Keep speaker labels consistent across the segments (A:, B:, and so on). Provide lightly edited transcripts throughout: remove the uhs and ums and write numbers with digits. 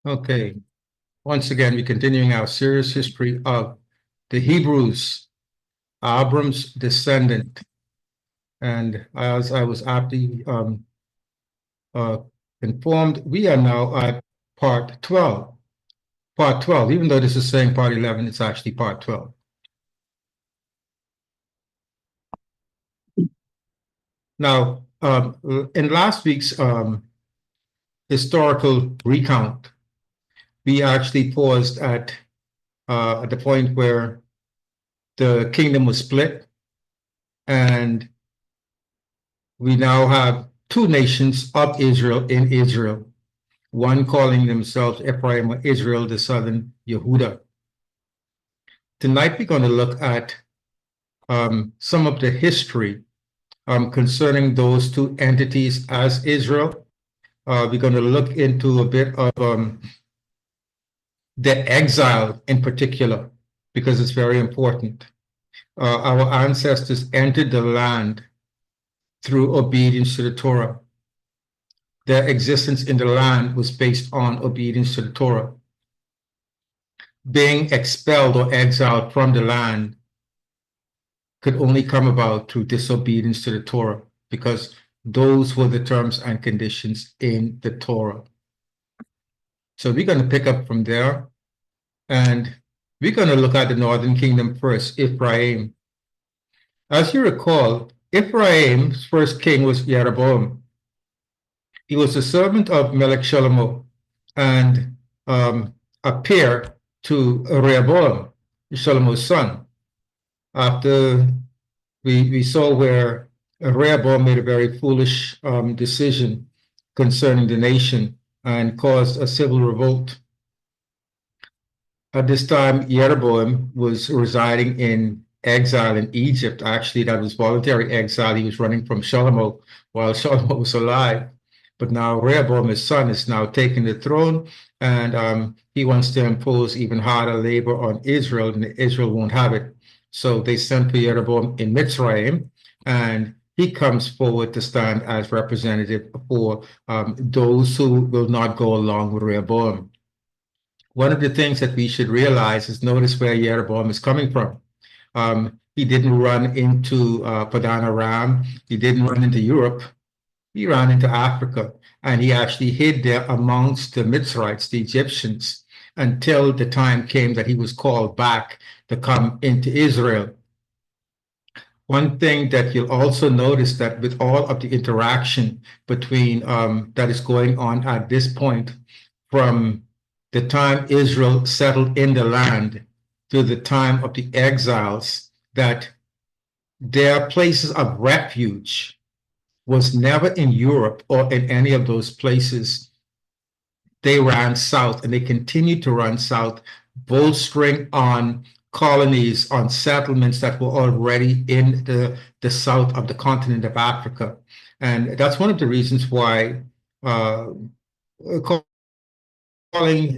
A: Okay, once again, we're continuing our serious history of the Hebrews, Abram's descendant. And as I was aptly uh, informed, we are now at part 12. Part 12, even though this is saying part 11, it's actually part 12. Now, in last week's historical recount, we actually paused at the point where the kingdom was split, and we now have two nations of Israel in Israel, one calling themselves Ephraim and Israel, the southern Yehuda. Tonight we're going to look at some of the history concerning those two entities as Israel. We're going to look into a bit of the exile in particular, because it's very important. Our ancestors entered the land through obedience to the Torah. Their existence in the land was based on obedience to the Torah. Being expelled or exiled from the land could only come about through disobedience to the Torah, because those were the terms and conditions in the Torah. So we're going to pick up from there, and we're going to look at the northern kingdom first, Ephraim. As you recall, Ephraim's first king was Jeroboam. He was a servant of Melech Shlomo and a peer to Rehoboam, Shlomo's son. After we saw where Rehoboam made a very foolish decision concerning the nation and caused a civil revolt. At this time, Jeroboam was residing in exile in Egypt. Actually, that was voluntary exile. He was running from Shlomo while Shlomo was alive. But now Rehoboam, his son, is now taking the throne, and he wants to impose even harder labor on Israel, and Israel won't have it. So they sent for Jeroboam in Mitzrayim, and he comes forward to stand as representative for those who will not go along with Rehoboam. One of the things that we should realize is notice where Jeroboam is coming from. He didn't run into Padan Aram. He didn't run into Europe. He ran into Africa, and he actually hid there amongst the Mitzrites, the Egyptians, until the time came that he was called back to come into Israel. One thing that you'll also notice that with all of the interaction between that is going on at this point, from the time Israel settled in the land to the time of the exiles, that their places of refuge was never in Europe or in any of those places. They ran south, and they continued to run south, bolstering on colonies, on settlements that were already in the south of the continent of Africa. And that's one of the reasons why calling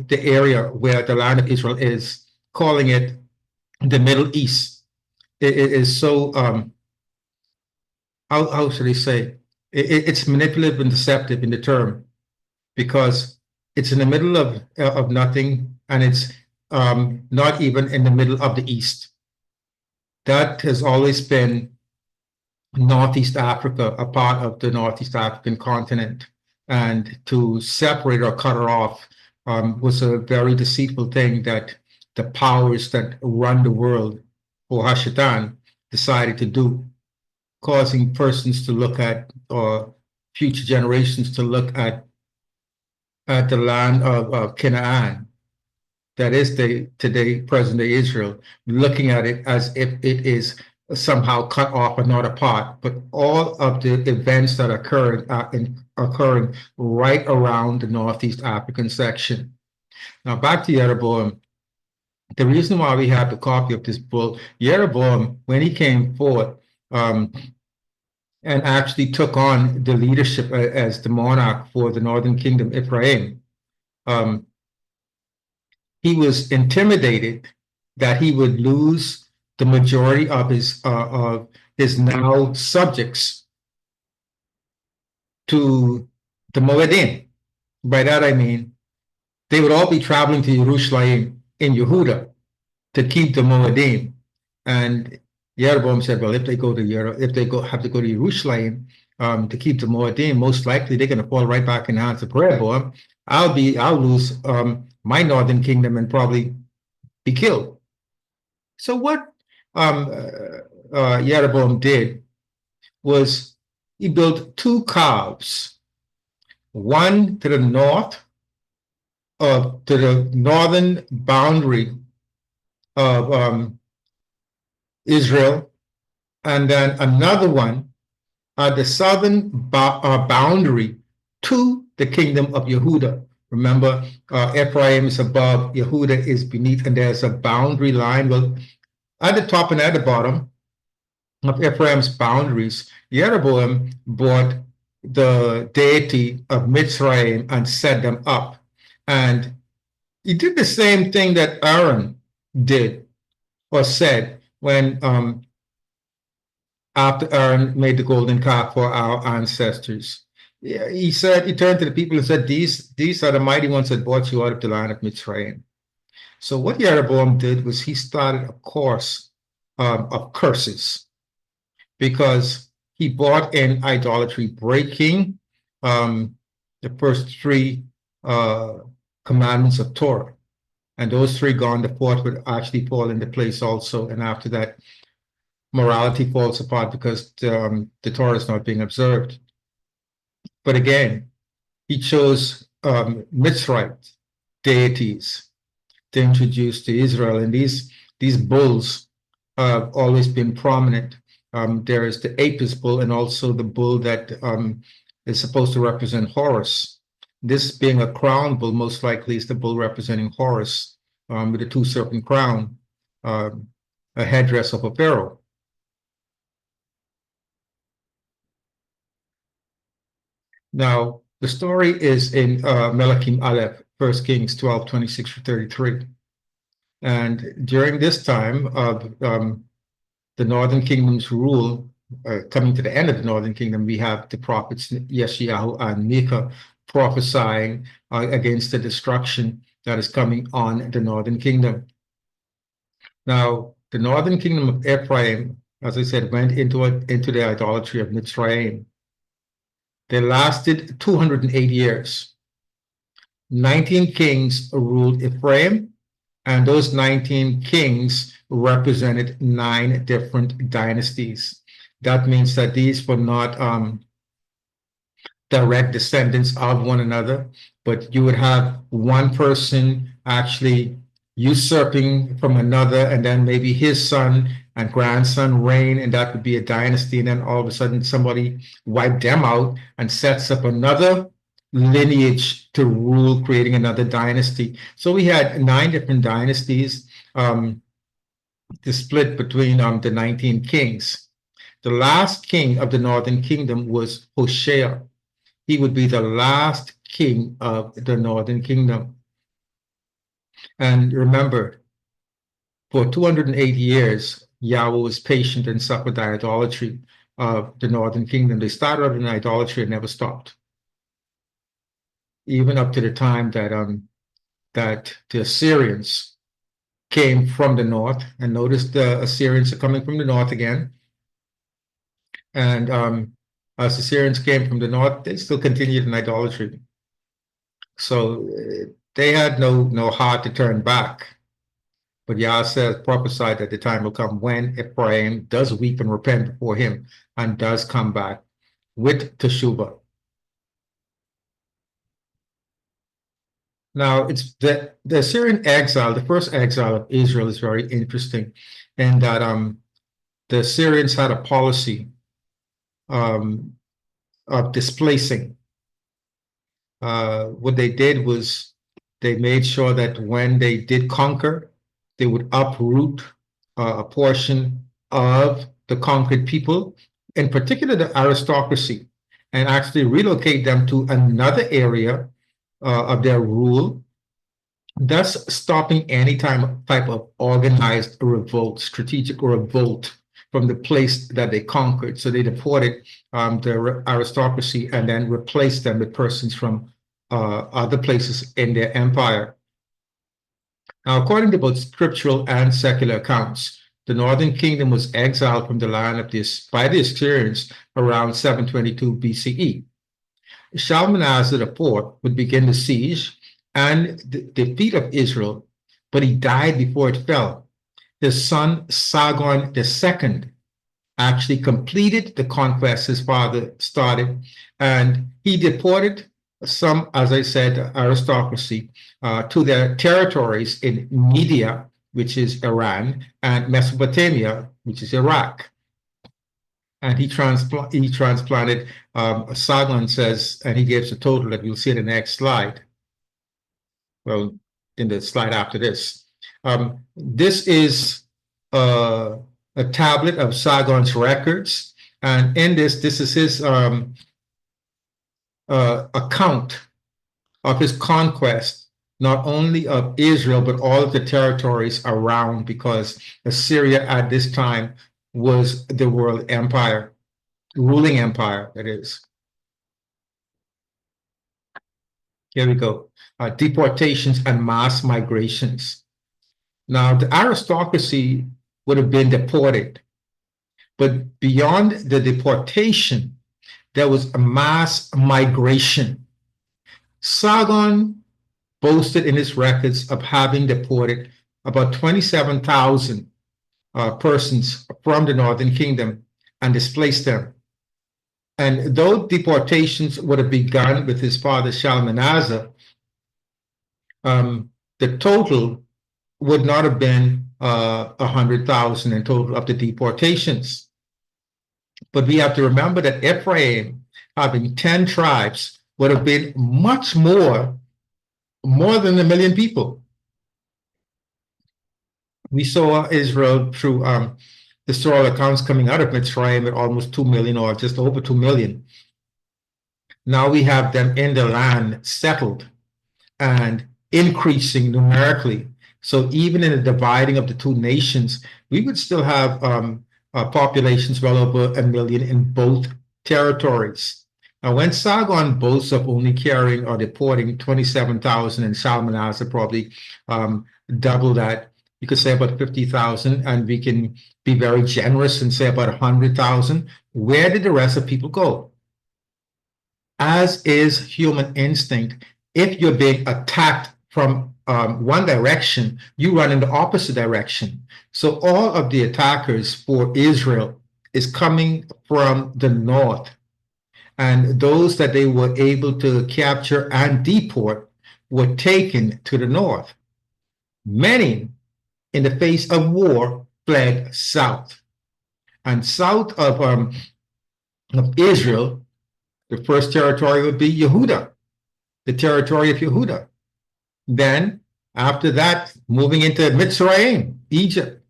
A: the area where the land of Israel is, calling it the Middle East, it is so, how should I say, it's manipulative and deceptive in the term, because it's in the middle of nothing, and it's not even in the middle of the East. That has always been Northeast Africa, a part of the Northeast African continent, and to separate or cut it off was a very deceitful thing that the powers that run the world, or Hashatan, decided to do, causing persons to look at, or future generations to look at the land of Canaan, that is today present-day Israel, looking at it as if it is somehow cut off and not a part. But all of the events that occurring are occurring right around the Northeast African section. Now back to Jeroboam. The reason why we have the copy of this book, Jeroboam, when he came forth and actually took on the leadership as the monarch for the northern kingdom, Ephraim, he was intimidated that he would lose the majority of his now subjects to the Moedim. By that I mean they would all be traveling to Jerusalem in Yehuda to keep the Moedim. And Jeroboam said, well, if they have to go to Jerusalem to keep the Moedim, most likely they're going to fall right back in the hands of Rehoboam. I'll lose my northern kingdom and probably be killed. So what Jeroboam did was he built two calves, one to the north to the northern boundary of Israel, and then another one at the southern boundary to the kingdom of Yehuda. Remember, Ephraim is above, Yehuda is beneath, and there's a boundary line. Well, at the top and at the bottom of Ephraim's boundaries, Jeroboam bought the deity of Mitzrayim and set them up. And he did the same thing that Aaron did or said when after Aaron made the golden calf for our ancestors. He said, he turned to the people and said, these are the mighty ones that brought you out of the land of Mitzrayim. So what Jeroboam did was he started a course of curses because he brought in idolatry, breaking the first three commandments of Torah. And those three gone, the fourth would actually fall into place also. And after that, morality falls apart because the Torah is not being observed. But again, he chose Mitzrayite deities to introduce to Israel. And these bulls have always been prominent. There is the Apis bull and also the bull that is supposed to represent Horus. This being a crown bull, most likely is the bull representing Horus with a two-serpent crown, a headdress of a pharaoh. Now, the story is in Melachim Aleph, 1 Kings 12, 26 to 33. And during this time of the northern kingdom's rule, coming to the end of the northern kingdom, we have the prophets Yeshayahu and Micah prophesying against the destruction that is coming on the northern kingdom. Now, the northern kingdom of Ephraim, as I said, went into the idolatry of Mitzrayim. They lasted 208 years. 19 kings ruled Ephraim, and those 19 kings represented 9 different dynasties. That means that these were not direct descendants of one another, but you would have one person actually usurping from another, and then maybe his son and grandson reign, and that would be a dynasty. And then all of a sudden somebody wiped them out and sets up another lineage to rule, creating another dynasty. So we had 9 different dynasties to split between the 19 kings. The last king of the northern kingdom was Hoshea. He would be the last king of the northern kingdom. And remember, for 208 years, Yahweh was patient and suffered the idolatry of the northern kingdom. They started out in idolatry and never stopped, even up to the time that that the Assyrians came from the north. And notice the Assyrians are coming from the north again. And as the Assyrians came from the north, they still continued in idolatry. So they had no heart to turn back. But Yah says, prophesied that the time will come when Ephraim does weep and repent before him and does come back with teshuvah. Now, it's the Assyrian exile, the first exile of Israel, is very interesting in that the Assyrians had a policy of displacing. What they did was they made sure that when they did conquer, they would uproot a portion of the conquered people, in particular the aristocracy, and actually relocate them to another area of their rule, thus stopping any type of organized revolt, strategic revolt from the place that they conquered. So they deported the aristocracy and then replaced them with persons from other places in their empire. Now, according to both scriptural and secular accounts, the northern kingdom was exiled from the land of this by the Assyrians around 722 BCE. Shalmaneser IV would begin the siege and the defeat of Israel, but he died before it fell. His son Sargon II actually completed the conquest his father started, and he deported some, as I said, aristocracy to their territories in Media, which is Iran, and Mesopotamia, which is Iraq. And he transplanted, Sargon says, and he gives a total that you'll see in the next slide. Well, in the slide after this. This is a tablet of Sargon's records. And in this is his account of his conquest, not only of Israel, but all of the territories around, because Assyria at this time was the world empire, ruling empire, that is. Here we go. Deportations and mass migrations. Now, the aristocracy would have been deported, but beyond the deportation, there was a mass migration. Sargon boasted in his records of having deported about 27,000 persons from the northern kingdom and displaced them. And though deportations would have begun with his father Shalmaneser, the total would not have been 100,000 in total of the deportations. But we have to remember that Ephraim, having 10 tribes, would have been much more than 1 million people. We saw Israel through historical accounts coming out of Mitzrayim at almost 2 million or just over 2 million. Now we have them in the land settled and increasing numerically. So even in the dividing of the two nations, we would still have populations well over 1 million in both territories. Now, when Sargon boasts of only carrying or deporting 27,000 and Shalmaneser probably double that, you could say about 50,000, and we can be very generous and say about 100,000. Where did the rest of people go? As is human instinct, if you're being attacked from one direction, you run in the opposite direction. So all of the attackers for Israel is coming from the north. And those that they were able to capture and deport were taken to the north. Many, in the face of war, fled south. And south of Israel, the first territory would be Yehuda, the territory of Yehuda. Then, after that, moving into Mitzrayim, Egypt.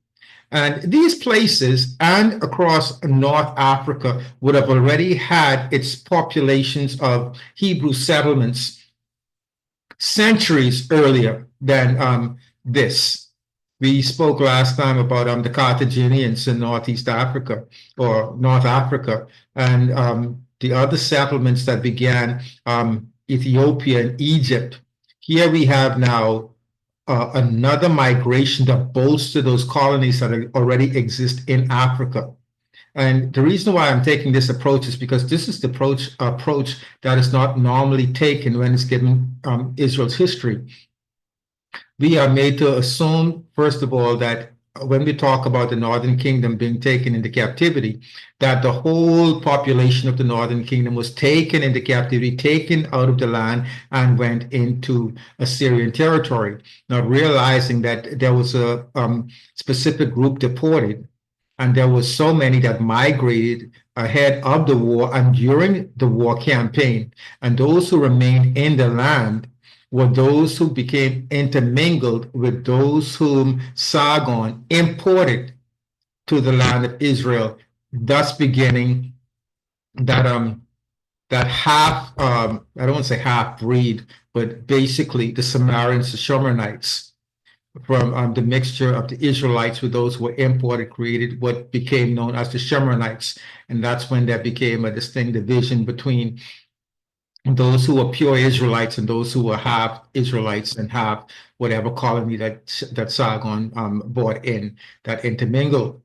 A: And these places and across North Africa would have already had its populations of Hebrew settlements centuries earlier than this. We spoke last time about the Carthaginians in Northeast Africa or North Africa, and the other settlements that began Ethiopia and Egypt. Here we have now another migration that bolster those colonies that already exist in Africa. And the reason why I'm taking this approach is because this is the approach that is not normally taken when it's given Israel's history. We are made to assume, first of all, that when we talk about the northern kingdom being taken into captivity, that the whole population of the northern kingdom was taken into captivity, taken out of the land, and went into Assyrian territory, not realizing that there was a specific group deported, and there was so many that migrated ahead of the war and during the war campaign. And those who remained in the land were those who became intermingled with those whom Sargon imported to the land of Israel, thus beginning that half, I don't want to say half breed, but basically the Samaritans, the Shomronites, from the mixture of the Israelites with those who were imported, created what became known as the Shomronites. And that's when there became a distinct division between those who were pure Israelites and those who were half Israelites and half whatever colony that Sargon brought in, that intermingled.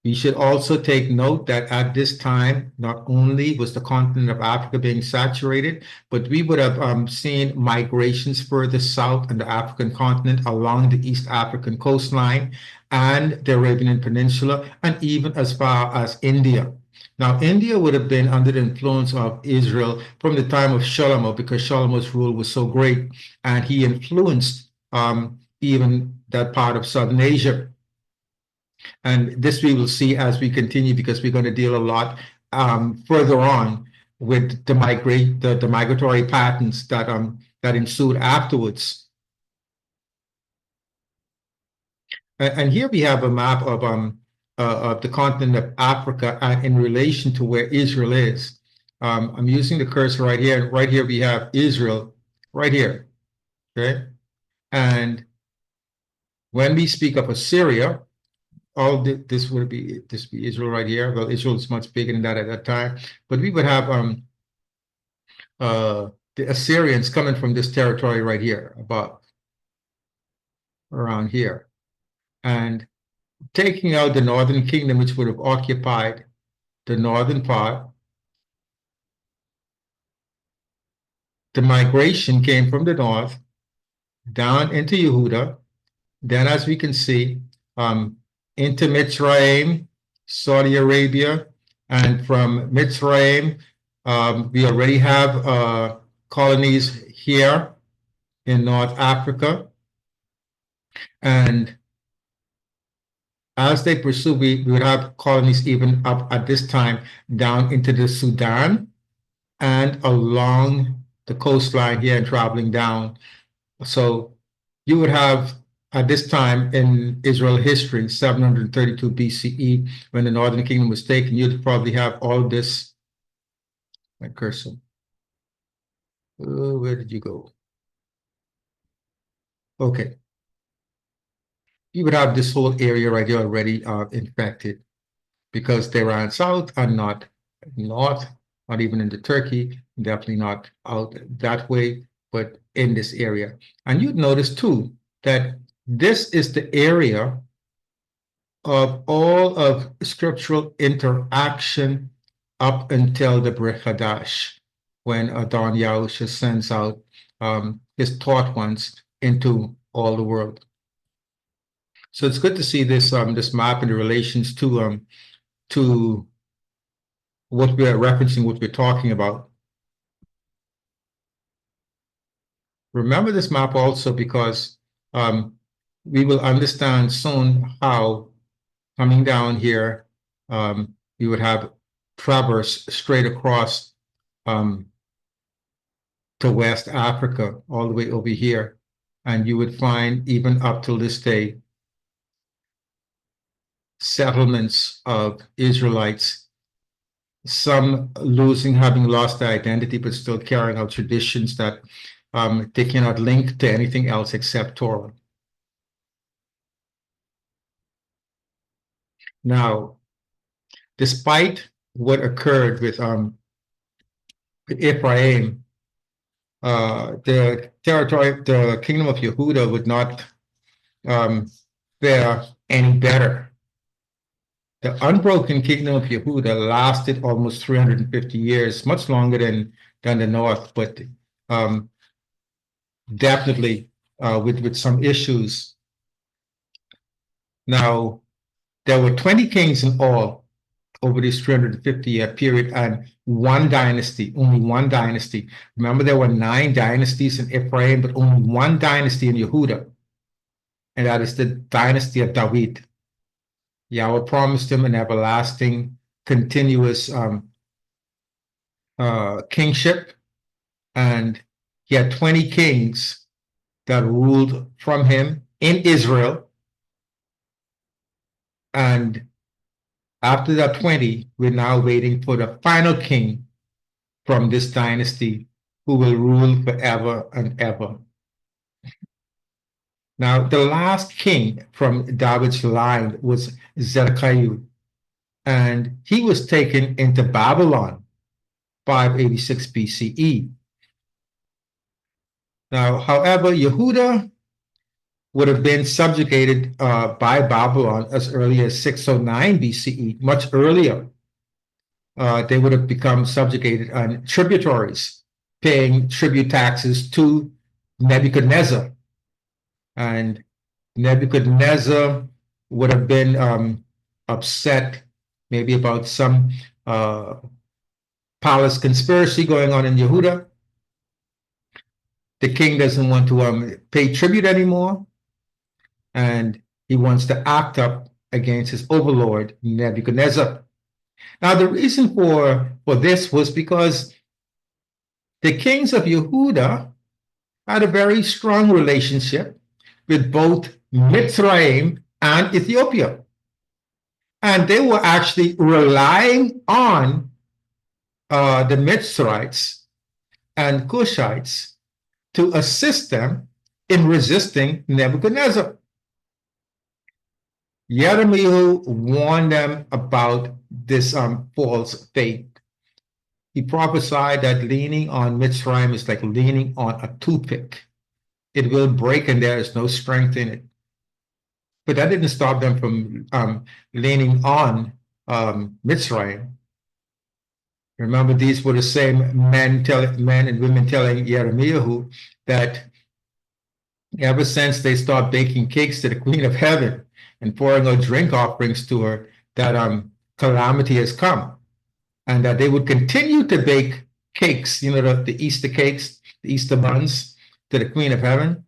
A: We should also take note that at this time, not only was the continent of Africa being saturated, but we would have seen migrations further south in the African continent along the East African coastline and the Arabian Peninsula, and even as far as India. Now, India would have been under the influence of Israel from the time of Shlomo, because Shlomo's rule was so great, and he influenced even that part of Southern Asia. And this we will see as we continue, because we're going to deal a lot further on with the migratory patterns that ensued afterwards. And here we have a map of the continent of Africa in relation to where Israel is. I'm using the cursor right here, and right here we have Israel, right here. Okay, and when we speak of Assyria, this would be Israel right here. Well, Israel is much bigger than that at that time, but we would have the Assyrians coming from this territory right here, about around here, and taking out the northern kingdom, which would have occupied the northern part. The migration came from the north down into Yehuda. Then, as we can see, into Mitzrayim, Saudi Arabia, and from Mitzrayim, we already have colonies here in North Africa. And as they pursue, we would have colonies even up at this time down into the Sudan and along the coastline here and traveling down. So you would have at this time in Israel history, 732 BCE, when the northern kingdom was taken, you'd probably have all this. My cursor. Where did you go? Okay. You would have this whole area right here already infected, because they ran south and not north, not even into Turkey, definitely not out that way, but in this area. And you'd notice too that this is the area of all of scriptural interaction up until the Brit Hadash, when Adon Yahusha sends out his taught ones into all the world. So it's good to see this this map in relations to what we're referencing, what we're talking about. Remember this map also, because we will understand soon how, coming down here, we would have traverse straight across to West Africa, all the way over here. And you would find, even up till this day, settlements of Israelites, some having lost their identity, but still carrying out traditions that they cannot link to anything else except Torah. Now, despite what occurred with Ephraim, the kingdom of Yehuda would not fare any better. The unbroken kingdom of Yehuda lasted almost 350 years, much longer than the north, but definitely with some issues. Now, there were 20 kings in all over this 350-year period, and one dynasty, only one dynasty. Remember, there were 9 dynasties in Ephraim, but only one dynasty in Yehuda, and that is the dynasty of David. Yahweh promised him an everlasting, continuous kingship, and he had 20 kings that ruled from him in Israel. And after that 20, we're now waiting for the final king from this dynasty, who will rule forever and ever. Now, the last king from David's line was Zedekiah, and he was taken into Babylon. 586 BCE. Now, however, Yehuda would have been subjugated by Babylon as early as 609 BCE, much earlier. They would have become subjugated on tributaries, paying tribute taxes to Nebuchadnezzar. And Nebuchadnezzar would have been upset maybe about some palace conspiracy going on in Yehuda. The king doesn't want to pay tribute anymore, and he wants to act up against his overlord, Nebuchadnezzar. Now, the reason for this was because the kings of Yehuda had a very strong relationship with both Mitzrayim and Ethiopia. And they were actually relying on the Mitzrites and Cushites to assist them in resisting Nebuchadnezzar. Jeremiah warned them about this false faith. He prophesied that leaning on Mitzrayim is like leaning on a toothpick. It will break and there is no strength in it. But that didn't stop them from leaning on Mitzrayim. Remember, these were the same men and women telling Jeremiah that ever since they started baking cakes to the Queen of Heaven and pouring out drink offerings to her, that calamity has come, and that they would continue to bake cakes, the Easter cakes, the Easter buns to the Queen of Heaven.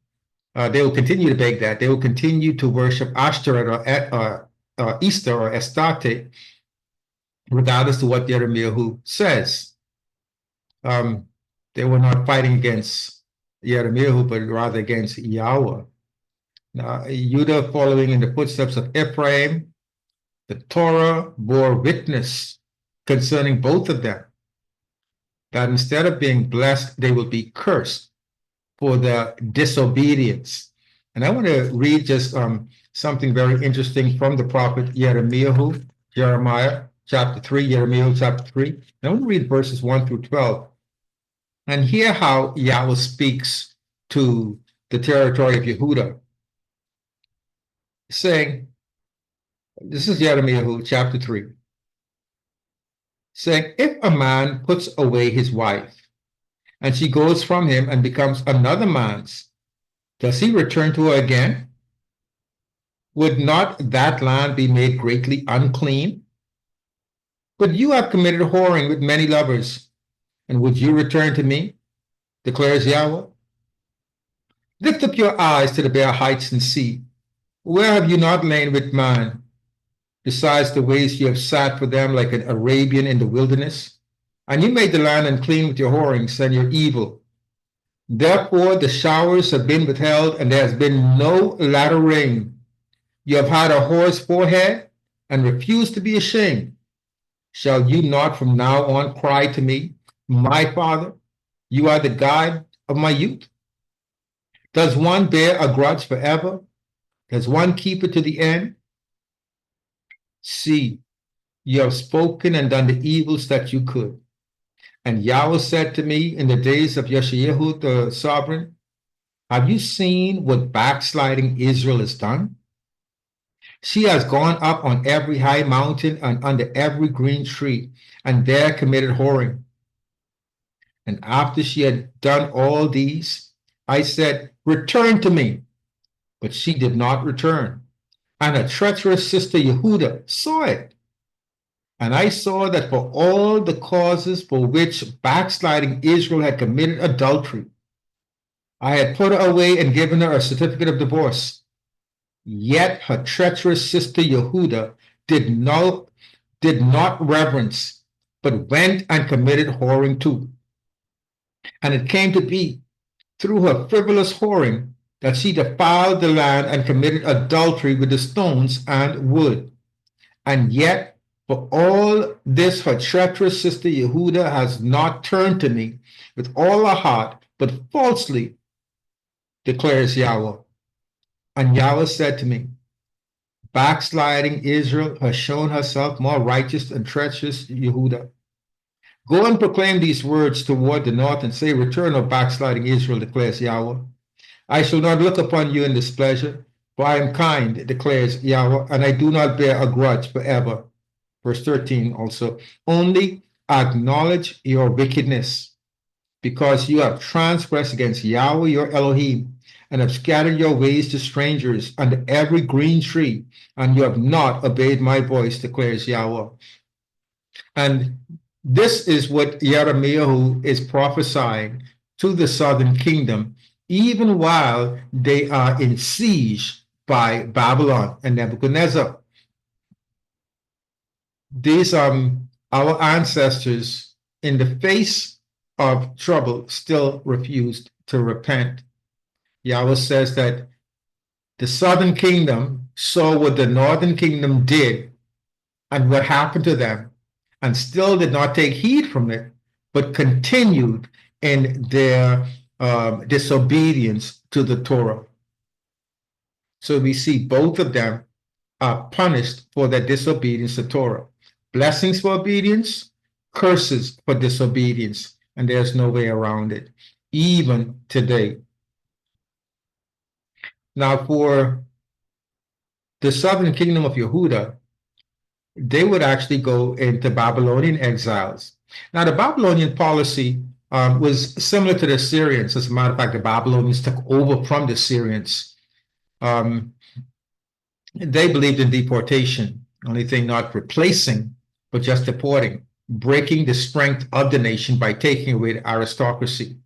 A: They will continue to bake that. They will continue to worship Ashtoreth or Easter or Astarte, regardless of what Jeremiah says. They were not fighting against Jeremiah, but rather against Yahweh. Now, Judah, following in the footsteps of Ephraim, the Torah bore witness concerning both of them, that instead of being blessed, they will be cursed for their disobedience. And I want to read just something very interesting from the prophet Jeremiah chapter 3, Jeremiah chapter 3. And I want to read verses 1 through 12 and hear how Yahweh speaks to the territory of Yehuda, saying, this is Jeremiah chapter 3, saying, if a man puts away his wife, and she goes from him and becomes another man's, does he return to her again? Would not that land be made greatly unclean? But you have committed whoring with many lovers, and would you return to me? Declares Yahweh. Lift up your eyes to the bare heights and see, where have you not lain with man? Besides the ways you have sat for them like an Arabian in the wilderness, and you made the land unclean with your whorings and your evil. Therefore the showers have been withheld, and there has been no latter rain. You have had a whore's forehead, and refused to be ashamed. Shall you not from now on cry to me, my Father? You are the guide of my youth. Does one bear a grudge forever? Does one keep it to the end? See, you have spoken and done the evils that you could. And Yahweh said to me in the days of Yeshayahu the sovereign, have you seen what backsliding Israel has done? She has gone up on every high mountain and under every green tree, and there committed whoring. And after she had done all these, I said, return to me. But she did not return. And her treacherous sister Yehuda saw it. And I saw that for all the causes for which backsliding Israel had committed adultery, I had put her away and given her a certificate of divorce. Yet her treacherous sister Yehuda did not reverence, but went and committed whoring too. And it came to be through her frivolous whoring that she defiled the land and committed adultery with the stones and wood. And yet, for all this, her treacherous sister Yehuda has not turned to me with all her heart, but falsely, declares Yahweh. And Yahweh said to me, backsliding Israel has shown herself more righteous than treacherous Yehuda. Go and proclaim these words toward the north and say, Return, O backsliding Israel, declares Yahweh. I shall not look upon you in displeasure, for I am kind, declares Yahweh, and I do not bear a grudge forever. Verse 13 also. Only acknowledge your wickedness, because you have transgressed against Yahweh your Elohim, and have scattered your ways to strangers under every green tree, and you have not obeyed my voice, declares Yahweh. And this is what Jeremiah is prophesying to the southern kingdom, even while they are in siege by Babylon and Nebuchadnezzar. These our ancestors, in the face of trouble, still refused to repent. Yahweh says that the southern kingdom saw what the northern kingdom did and what happened to them, and still did not take heed from it, but continued in their disobedience to the Torah. So we see both of them are punished for their disobedience to Torah. Blessings for obedience, curses for disobedience, and there's no way around it, even today. Now, for the southern kingdom of Yehuda, they would actually go into Babylonian exiles. Now, the Babylonian policy was similar to the Assyrians. As a matter of fact, the Babylonians took over from the Assyrians. They believed in deportation, only thing not replacing, but just deporting, breaking the strength of the nation by taking away the aristocracy.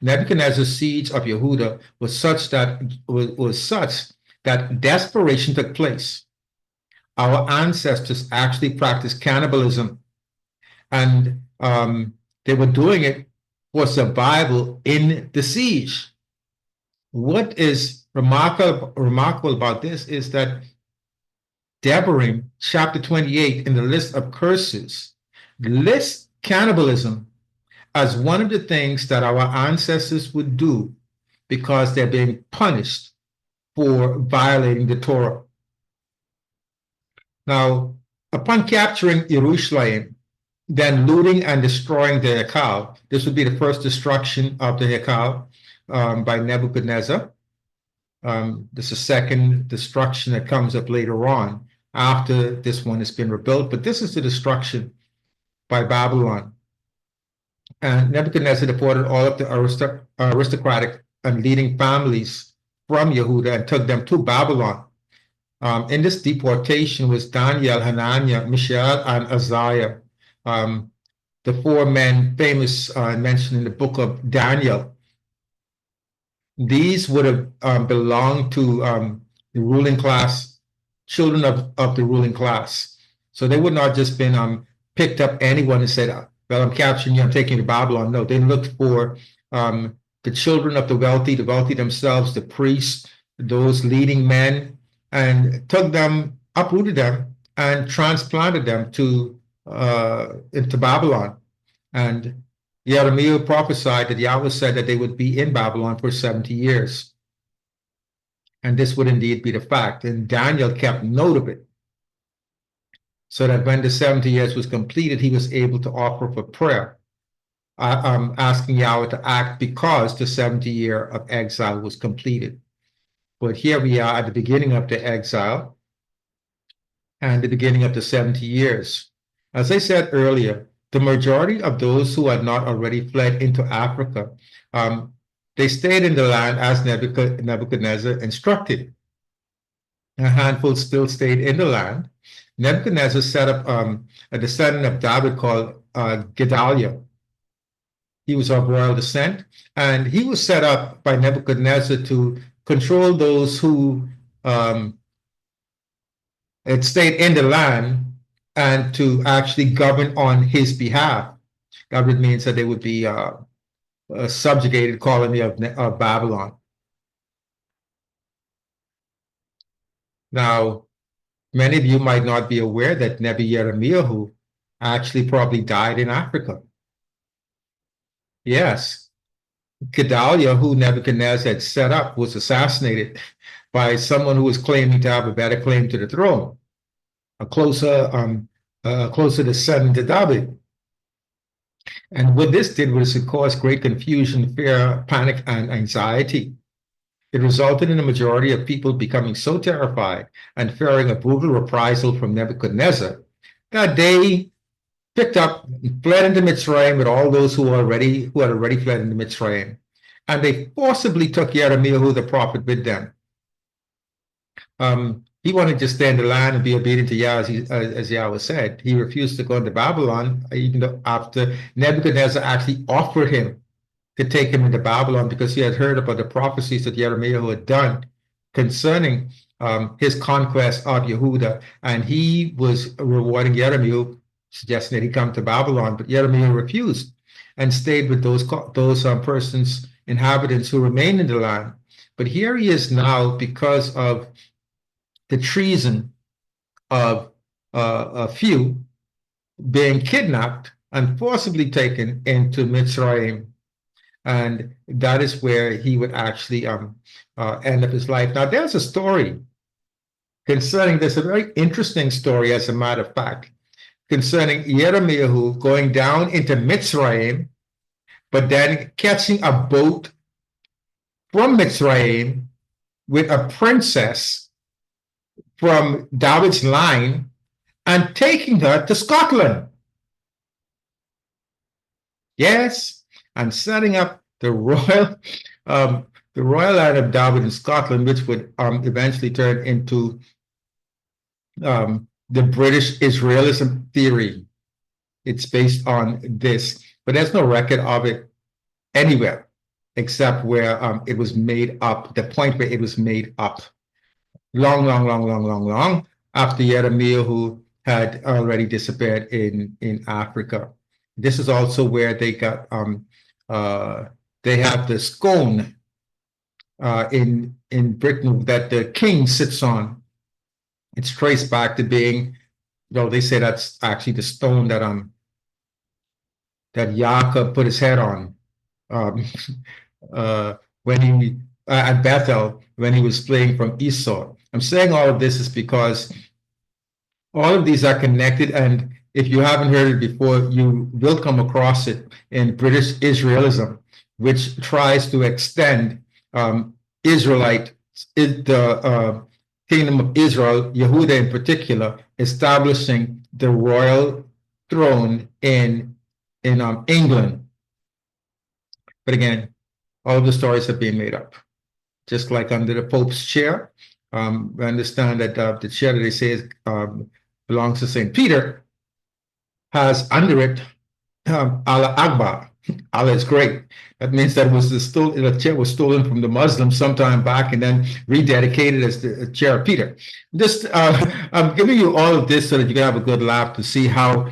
A: Nebuchadnezzar's siege of Yehuda was such that desperation took place. Our ancestors actually practiced cannibalism, and they were doing it for survival in the siege. What is remarkable about this is that Devarim, chapter 28, in the list of curses, lists cannibalism as one of the things that our ancestors would do because they're being punished for violating the Torah. Now, upon capturing Jerusalem, then looting and destroying the Hekal, this would be the first destruction of the Hekal by Nebuchadnezzar. This is the second destruction that comes up later on after this one has been rebuilt, but this is the destruction by Babylon. And Nebuchadnezzar deported all of the aristocratic and leading families from Yehuda and took them to Babylon. In this deportation was Daniel, Hananiah, Mishael, and Azariah, the four men famous mentioned in the book of Daniel. These would have belonged to the ruling class, children of the ruling class. So they would not just been picked up anyone and said, well, I'm capturing you, I'm taking you to Babylon. No, they looked for the children of the wealthy themselves, the priests, those leading men, and took them, uprooted them, and transplanted them to into Babylon. And Jeremiah prophesied that Yahweh said that they would be in Babylon for 70 years. And this would indeed be the fact. And Daniel kept note of it, so that when the 70 years was completed, he was able to offer for prayer, asking Yahweh to act because the 70-year of exile was completed. But here we are at the beginning of the exile and the beginning of the 70 years. As I said earlier, the majority of those who had not already fled into Africa, they stayed in the land as Nebuchadnezzar instructed. A handful still stayed in the land. Nebuchadnezzar set up a descendant of David called Gedaliah. He was of royal descent, and he was set up by Nebuchadnezzar to control those who had stayed in the land and to actually govern on his behalf. That would mean that they would be a subjugated colony of Babylon. Now, many of you might not be aware that Nebi Jeremiah actually probably died in Africa. Yes, Gedaliah, who Nebuchadnezzar had set up, was assassinated by someone who was claiming to have a better claim to the throne, a closer descendant to David. And what this did was it caused great confusion, fear, panic, and anxiety. It resulted in a majority of people becoming so terrified and fearing a brutal reprisal from Nebuchadnezzar that they picked up and fled into Mitzrayim with all those who had already fled into Mitzrayim. And they forcibly took Jeremiah the prophet with them. He wanted to stay in the land and be obedient to Yah, as Yahweh said. He refused to go into Babylon, even though after Nebuchadnezzar actually offered him to take him into Babylon because he had heard about the prophecies that Jeremiah had done concerning his conquest of Yehuda, and he was rewarding Jeremiah, suggesting that he come to Babylon, but Jeremiah refused and stayed with those persons, inhabitants who remained in the land. But here he is now because of the treason of a few being kidnapped and forcibly taken into Mitzrayim. And that is where he would actually end up his life. Now, there's a story concerning this, a very interesting story, as a matter of fact, concerning Jeremiah going down into Mitzrayim, but then catching a boat from Mitzrayim with a princess from David's line and taking her to Scotland. Yes, and setting up the royal line of David in Scotland, which would eventually turn into the British Israelism theory. It's based on this, but there's no record of it anywhere except where it was made up, the point where it was made up. Long after Jeremiah had already disappeared in Africa. This is also where they got they have the scone in Britain that the king sits on. It's traced back to being, well, they say that's actually the stone that that Jacob put his head on when he at Bethel when he was fleeing from Esau. I'm saying all of this is because all of these are connected, and if you haven't heard it before, you will come across it in British Israelism, which tries to extend Israelite, the kingdom of Israel, Yehuda in particular, establishing the royal throne in England. But again, all of the stories have been made up. Just like under the Pope's chair, we understand that the chair that they say belongs to St. Peter has under it Allah Akbar. Allah is great. That means that the chair was stolen from the Muslims sometime back and then rededicated as the chair of Peter. I'm giving you all of this so that you can have a good laugh to see how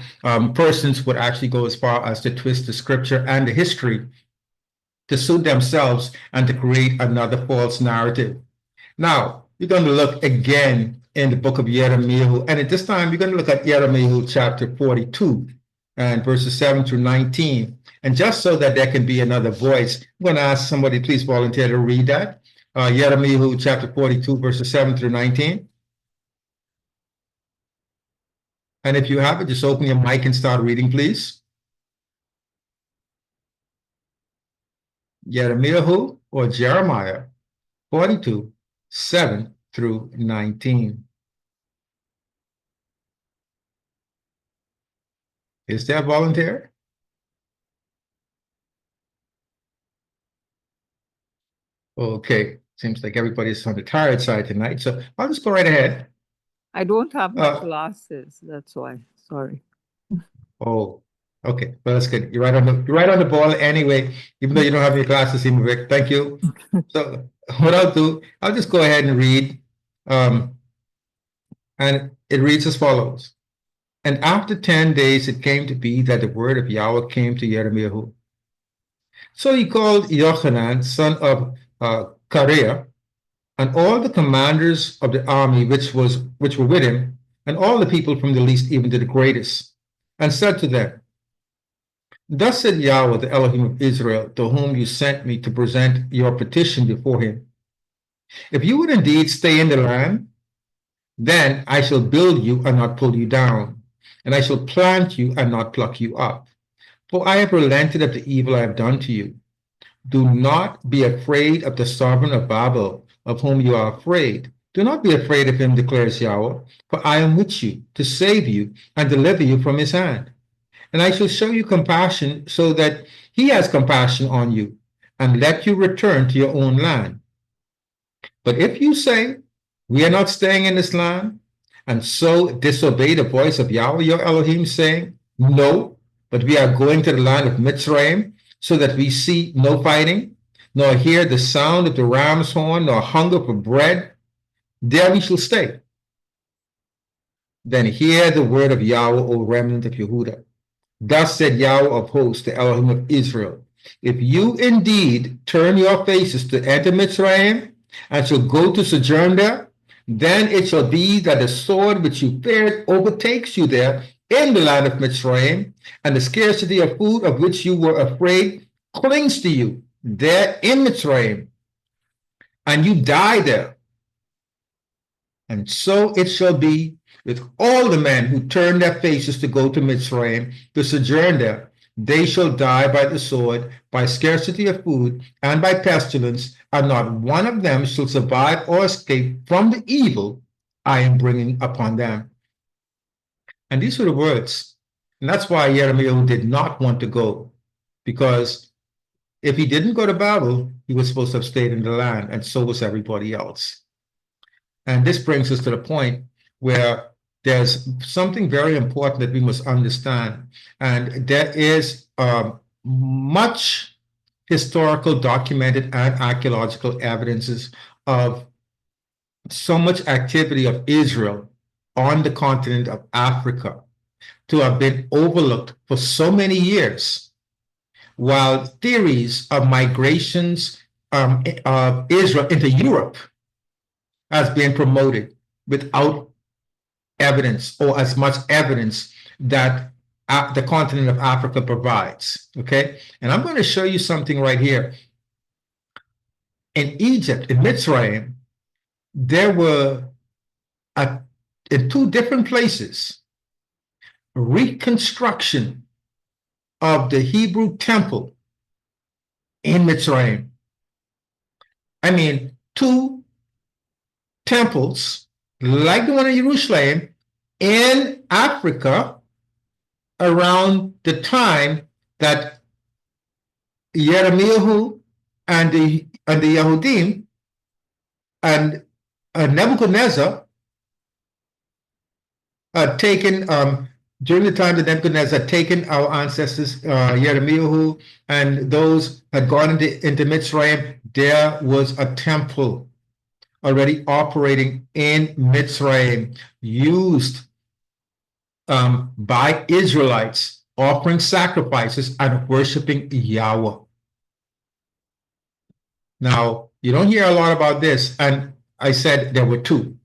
A: persons would actually go as far as to twist the scripture and the history to suit themselves and to create another false narrative. Now, you're going to look again in the book of Jeremiah, and at this time, we're going to look at Jeremiah chapter 42 and verses 7 through 19. And just so that there can be another voice, I'm going to ask somebody, please volunteer to read that. Jeremiah chapter 42, verses 7 through 19. And if you have it, just open your mic and start reading, please. Jeremiah or Jeremiah 42, 7 through 19. Is there a volunteer? Okay, seems like everybody's on the tired side tonight, so I'll just go right ahead.
B: I don't have my glasses, that's why. Sorry.
A: Oh, okay. Well, that's good. You're right on the ball anyway, even though you don't have your glasses, Vic. Thank you. So what I'll do, I'll just go ahead and read. And it reads as follows. And after 10 days, it came to be that the word of Yahweh came to Jeremiah. So he called Yochanan, son of Kareah, and all the commanders of the army which were with him, and all the people from the least even to the greatest, and said to them, Thus said Yahweh, the Elohim of Israel, to whom you sent me to present your petition before him. If you would indeed stay in the land, then I shall build you and not pull you down, and I shall plant you and not pluck you up. for I have relented of the evil I have done to you. Do not be afraid of the sovereign of Babel, of whom you are afraid. Do not be afraid of him, declares Yahweh, for I am with you to save you and deliver you from his hand. And I shall show you compassion so that he has compassion on you and let you return to your own land. But if you say, we are not staying in this land, and so disobey the voice of Yahweh your Elohim, saying, no, but we are going to the land of Mitzrayim, so that we see no fighting, nor hear the sound of the ram's horn, nor hunger for bread, there we shall stay. Then hear the word of Yahweh, O remnant of Yehudah. Thus said Yahweh of hosts, the Elohim of Israel, if you indeed turn your faces to enter Mitzrayim, and shall go to sojourn there, then it shall be that the sword which you feared overtakes you there in the land of Mitzrayim, and the scarcity of food of which you were afraid clings to you there in Mitzrayim, and you die there. And so it shall be with all the men who turn their faces to go to Mitzrayim, to sojourn there. They shall die by the sword, by scarcity of food, and by pestilence, and not one of them shall survive or escape from the evil I am bringing upon them. And these were the words. And that's why Jeremiah did not want to go, because if he didn't go to Babel, he was supposed to have stayed in the land, and so was everybody else. And this brings us to the point where there's something very important that we must understand. And there is much historical, documented, and archaeological evidences of so much activity of Israel on the continent of Africa to have been overlooked for so many years, while theories of migrations of Israel into Europe has been promoted without evidence, or as much evidence that the continent of Africa provides. Okay, and I'm going to show you something right here. In Egypt, in Mitzrayim, there were in two different places reconstruction of the Hebrew temple in Mitzrayim. I mean, two temples like the one in Jerusalem in Africa around the time that Jeremiah and the Yehudim and Nebuchadnezzar had taken during the time that Nebuchadnezzar had taken our ancestors, Jeremiah and those had gone into Mitzrayim. There was a temple already operating in Mitzrayim, used by Israelites, offering sacrifices and worshiping Yahweh. Now, you don't hear a lot about this, and I said there were two.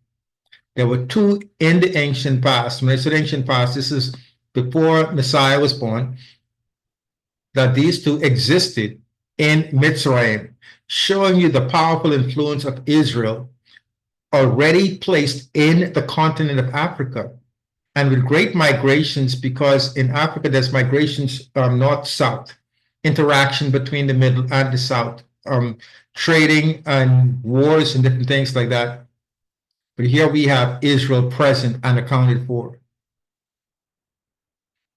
A: There were two in the ancient past. When I said ancient past, this is before Messiah was born, that these two existed in Mitzrayim, showing you the powerful influence of Israel already placed in the continent of Africa, and with great migrations, because in Africa there's migrations north-south, interaction between the middle and the south, trading and wars and different things like that. But here we have Israel present and accounted for.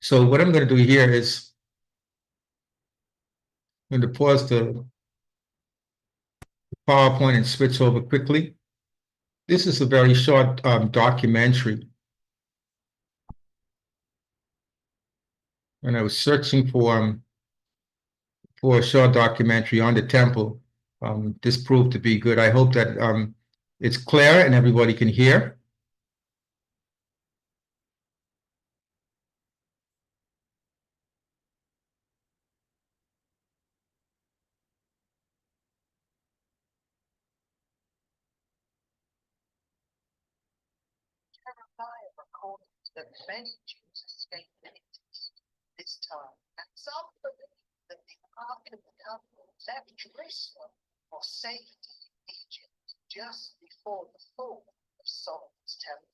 A: So what I'm going to do here is I'm going to pause the PowerPoint and switch over quickly. This is a very short documentary. And I was searching for a short documentary on the temple. This proved to be good. I hope that it's clear and everybody can hear.
C: Jeremiah recorded that many Jews escaped this time, and some believe that the Ark of the Covenant left Jerusalem for safety in Egypt just before the fall of Solomon's temple.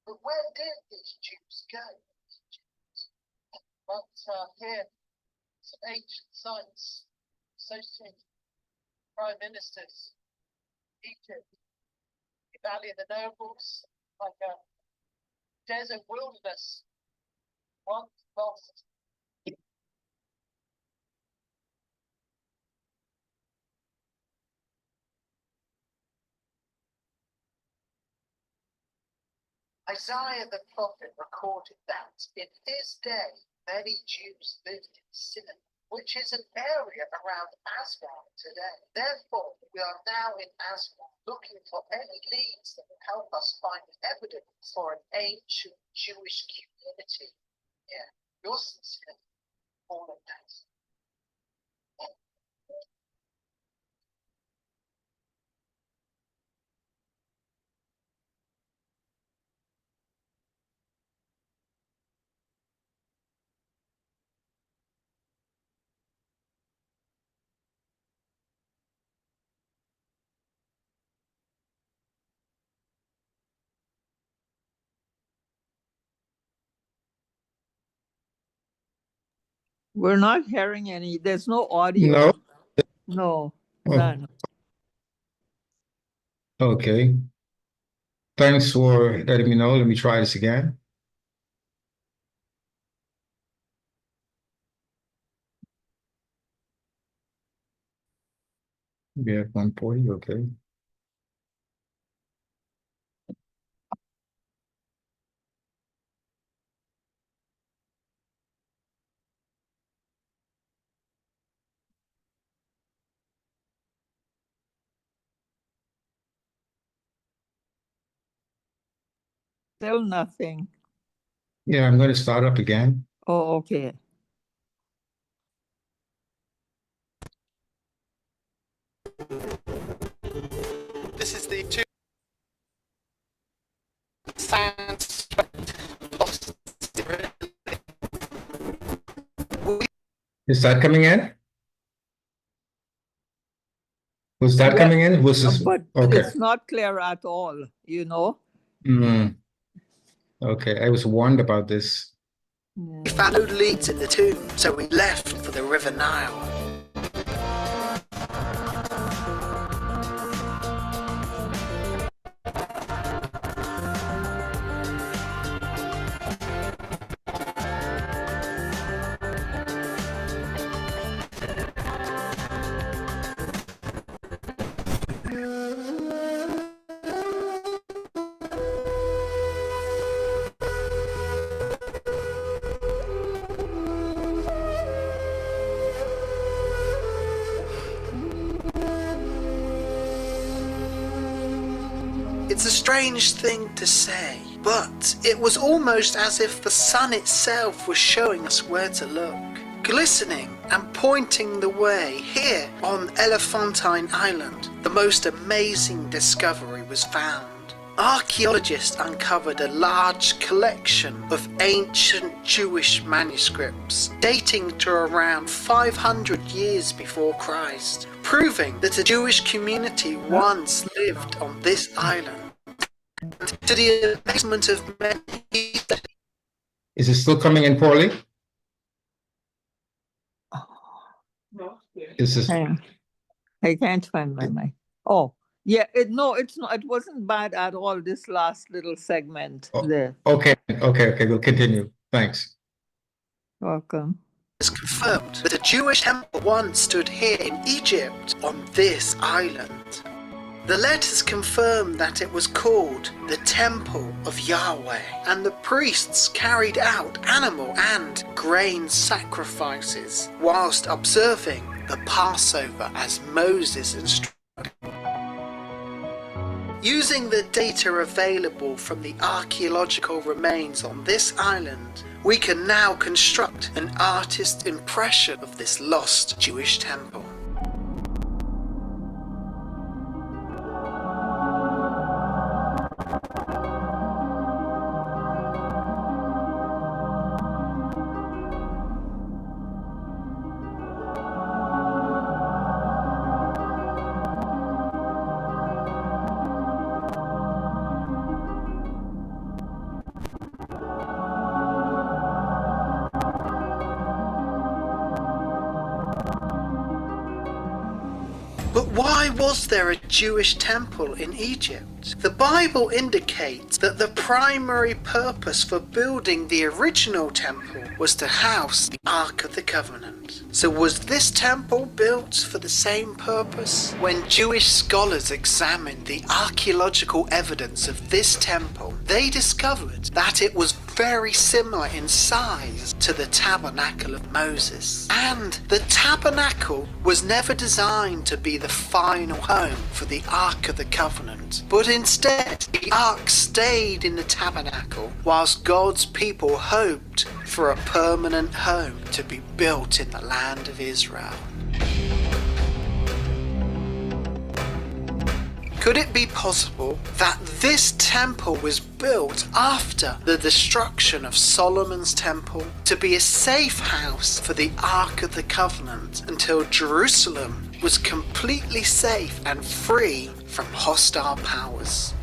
C: But where did these Jews go? But here some ancient sites associated with prime ministers, Egypt, the Valley of the Nobles, like a desert wilderness, once lost. Isaiah the prophet recorded that in his day many Jews lived in Sidon, which is an area around Aswan today. Therefore, we are now in Aswan looking for any leads that will help us find evidence for an ancient Jewish community. Yeah, yours sincerely, all of that.
B: We're not hearing any. There's no audio.
A: No?
B: No,
A: Oh,
B: none.
A: okay. Thanks for letting me know. Let me try this again. We have 140, okay.
B: Still nothing.
A: Yeah, I'm going to start up again.
B: Oh, okay.
C: This is the two sounds lost.
A: Is that coming in? Was that
B: Yeah,
A: coming in? Was this
B: but
A: okay?
B: it's not clear at all, you know?
A: Mm, okay, I was warned about this.
C: We followed leads in the tomb, so we left for the River Nile. It's a strange thing to say, but it was almost as if the sun itself was showing us where to look, glistening and pointing the way. Here on Elephantine Island, the most amazing discovery was found. Archaeologists uncovered a large collection of ancient Jewish manuscripts dating to around 500 years before Christ, proving that a Jewish community once lived on this island. To the amazement of many,
A: Is it still coming in poorly? Is this
B: Hang on. I can't find my mic. Oh, yeah. No, it's not. It wasn't bad at all. This last little segment there.
A: okay? Okay, we'll continue. Thanks.
B: Welcome.
C: is confirmed that a Jewish temple once stood here in Egypt on this island. The letters confirm that it was called the Temple of Yahweh, and the priests carried out animal and grain sacrifices whilst observing the Passover as Moses instructed. Using the data available from the archaeological remains on this island, we can now construct an artist's impression of this lost Jewish temple.
D: But why was there a Jewish temple in Egypt? The Bible indicates that the primary purpose for building the original temple was to house the Ark of the Covenant. So was this temple built for the same purpose? When Jewish scholars examined the archaeological evidence of this temple, they discovered that it was very similar in size to the tabernacle of Moses. And the tabernacle was never designed to be the final home for the Ark of the Covenant, but instead the Ark stayed in the tabernacle whilst God's people hoped for a permanent home to be built in the land of Israel. Could it be possible that this temple was built after the destruction of Solomon's temple to be a safe house for the Ark of the Covenant until Jerusalem was completely safe and free from hostile powers?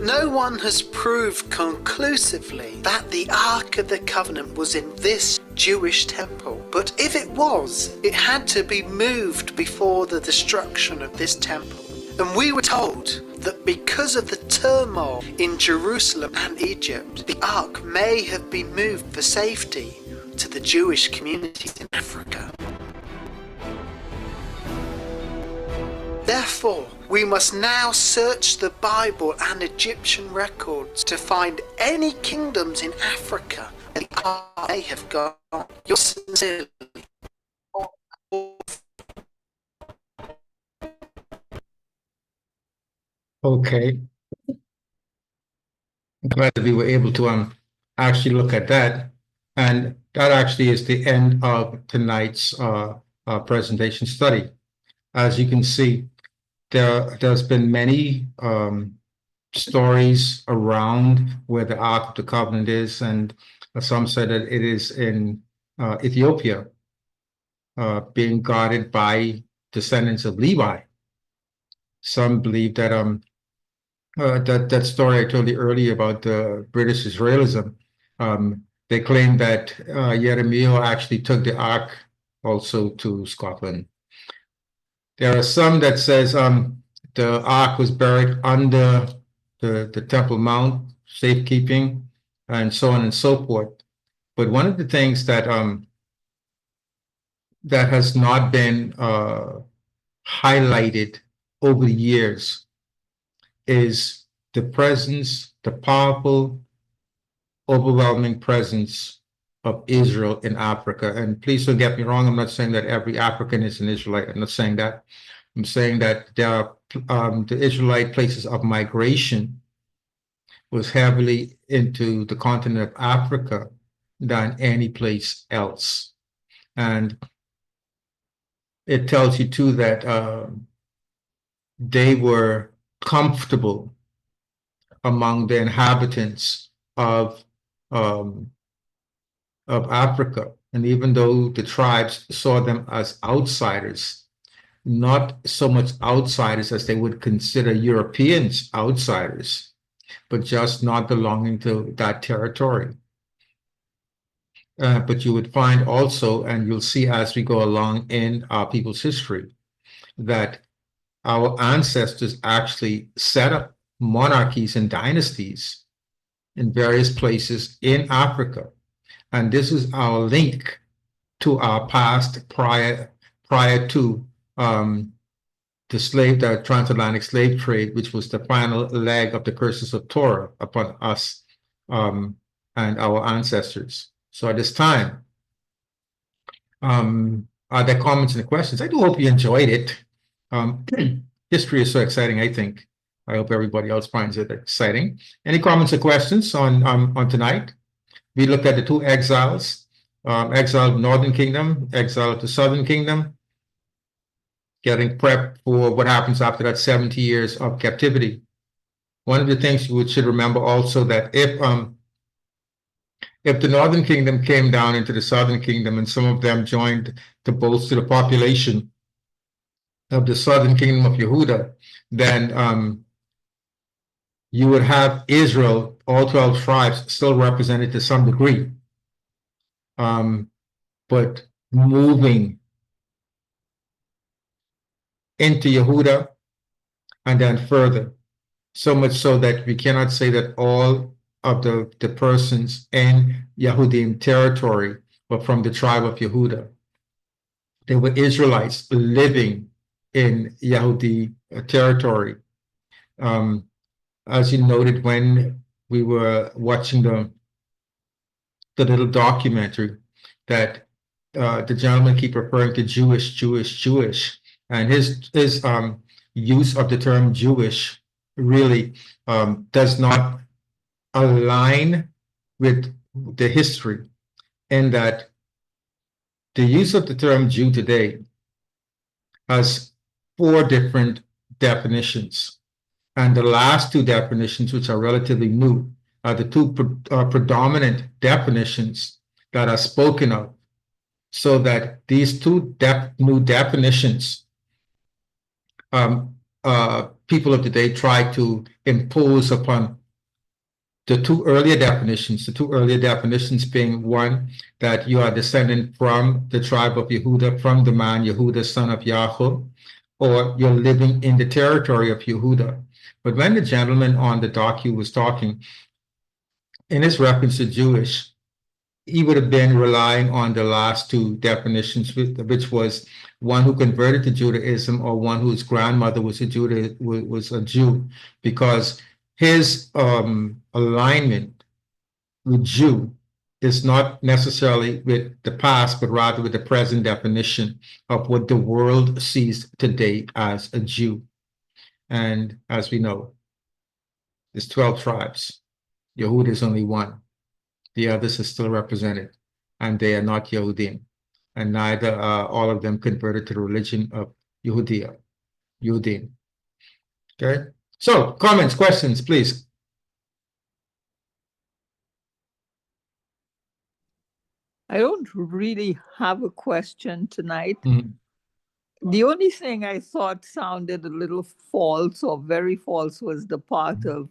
D: No one has proved conclusively that the Ark of the Covenant was in this Jewish temple, but if it was, it had to be moved before the destruction of this temple. And we were told that because of the turmoil in Jerusalem and Egypt, the Ark may have been moved for safety to the Jewish communities in Africa. Therefore, we must now search the Bible and Egyptian records to find any kingdoms in Africa where the Ark may have gone. Yours sincerely.
A: Okay. I'm glad that we were able to actually look at that. And that actually is the end of tonight's presentation study. As you can see, there's been many stories around where the Ark of the Covenant is, and some say that it is in Ethiopia, being guarded by descendants of Levi. Some believe that that story I told you earlier about the British Israelism. They claim that Jeremiah actually took the Ark also to Scotland. There are some that says the Ark was buried under the Temple Mount, safekeeping, and so on and so forth. But one of the things that that has not been highlighted over the years is the presence, the powerful, overwhelming presence of Israel in Africa. And please don't get me wrong, I'm not saying that every African is an Israelite. I'm not saying that. I'm saying that there are the Israelite places of migration was heavily into the continent of Africa than any place else. And it tells you too that they were comfortable among the inhabitants of um, Africa. And even though the tribes saw them as outsiders, not so much outsiders as they would consider Europeans outsiders, but just not belonging to that territory. But you would find also, and you'll see as we go along in our people's history, that our ancestors actually set up monarchies and dynasties in various places in Africa. And this is our link to our past prior to the transatlantic slave trade, which was the final leg of the curses of Torah upon us and our ancestors. So at this time, are there comments and questions? I do hope you enjoyed it. History is so exciting, I think. I hope everybody else finds it exciting. Any comments or questions on tonight? We looked at the two exiles, exile of the Northern Kingdom, exile of the Southern Kingdom, getting prepped for what happens after that 70 years of captivity. One of the things you should remember also that if the Northern Kingdom came down into the Southern Kingdom and some of them joined to bolster the population of the Southern Kingdom of Yehuda, then you would have Israel, all 12 tribes, still represented to some degree, but moving into Yehuda and then further, so much so that we cannot say that all of the persons in Yehudim territory were from the tribe of Yehuda. They were Israelites living in Yehudi territory. As you noted when we were watching the little documentary, that the gentleman keep referring to Jewish, and his use of the term Jewish really does not align with the history, in that the use of the term Jew today has 4 different definitions. And the last 2 definitions, which are relatively new, are the 2 predominant definitions that are spoken of. So that these 2 new definitions, people of today try to impose upon the 2 earlier definitions, being one, that you are descendant from the tribe of Yehuda, from the man Yehuda, son of Yahweh, or you're living in the territory of Yehuda. But when the gentleman on the docu was talking, in his reference to Jewish, he would have been relying on the last 2 definitions, which was one who converted to Judaism or one whose grandmother was a Jew, because his alignment with Jew is not necessarily with the past, but rather with the present definition of what the world sees today as a Jew. And as we know, there's 12 tribes. Yehuda is only one. The others are still represented, and they are not Yehudim. And neither are all of them converted to the religion of Yehudim. Okay? So, comments, questions, please.
B: I don't really have a question tonight.
A: Mhm.
B: The only thing I thought sounded a little false or very false was the part of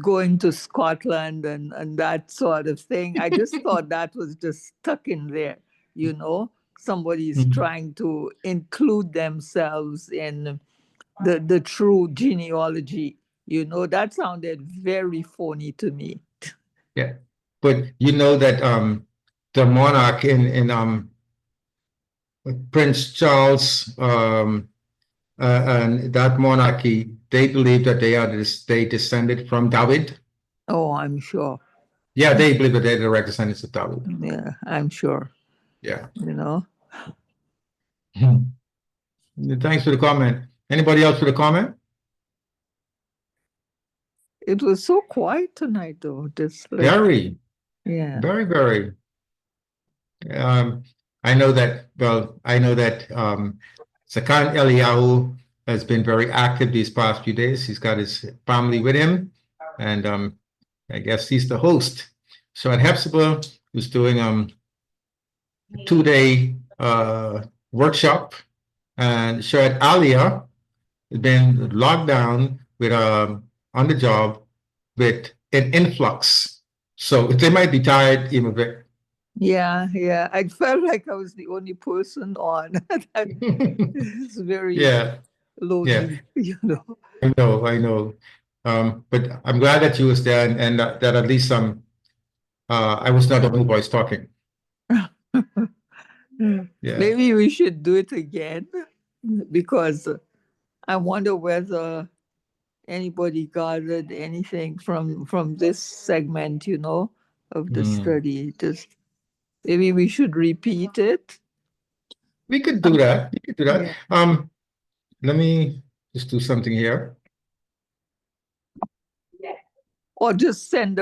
B: going to Scotland and that sort of thing. I just thought that was just stuck in there, you know. Somebody's trying to include themselves in the true genealogy. You know, that sounded very phony to me.
A: Yeah, but you know that the monarch in Prince Charles and that monarchy, they believe that they descended from David.
B: Oh, I'm sure.
A: Yeah, they believe that they're direct descendants of David.
B: Yeah, I'm sure.
A: Yeah.
B: You know.
A: Thanks for the comment. Anybody else with a comment?
B: It was so quiet tonight, though. Just like,
A: Very.
B: yeah.
A: Very, very. I know that, well, I know that Sakan Eliyahu has been very active these past few days. He's got his family with him, and I guess he's the host. So at Hepzibah, was doing a 2-day workshop, and so at Aliyah, has been locked down with on the job with an influx. So they might be tired even a bit.
B: Yeah, yeah. I felt like I was the only person on. That is very
A: Yeah,
B: lonely, you know.
A: I know. But I'm glad that you was there, and that at least I was not the only voice talking. Yeah.
B: Maybe we should do it again, because I wonder whether anybody gathered anything from this segment, you know, of the study. Just maybe we should repeat it.
A: We could do that. We could do that.
B: Yeah.
A: Let me just do something here.
B: Or just send